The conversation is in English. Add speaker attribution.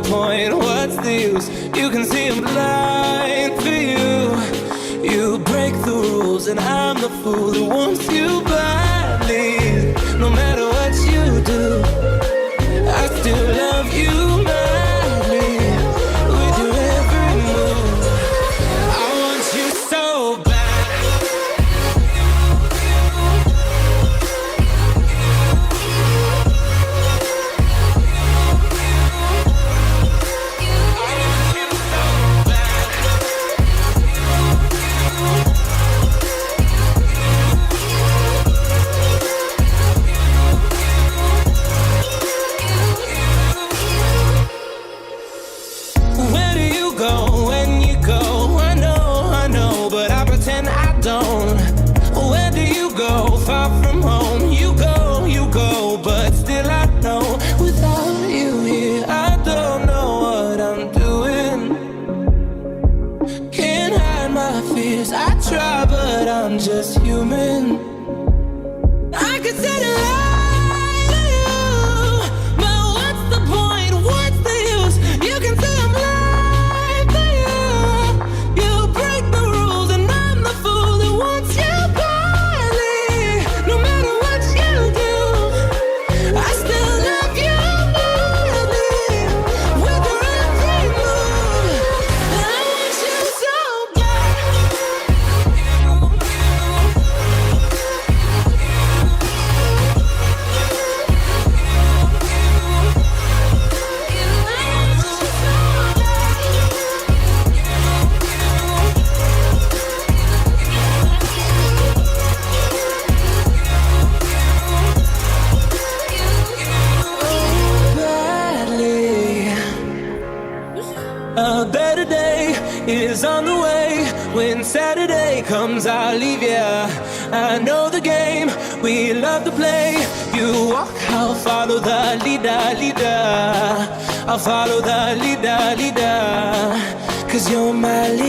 Speaker 1: point? What's the use? You can see I'm blind for you. You break the rules and I'm the fool who wants you badly. No matter what you do, I still love you madly. With your every move, I want you so bad. Where do you go when you go? I know, but I pretend I don't. Where do you go? Far from home. You go, but still I know. Without you here, I don't know what I'm doing. Can't hide my fears. I try, but I'm just human. I could tell a lie to you, but what's the point? What's the use? You can say I'm lying to you. You break the rules and I'm the fool who wants you badly. No matter what you do, I still love you madly. With your every move, I want you so badly. A better day is on the way. When Saturday comes, I'll leave ya. I know the game we love to play. You walk, I'll follow the leader. I'll follow the leader. 'Cause you're my leader.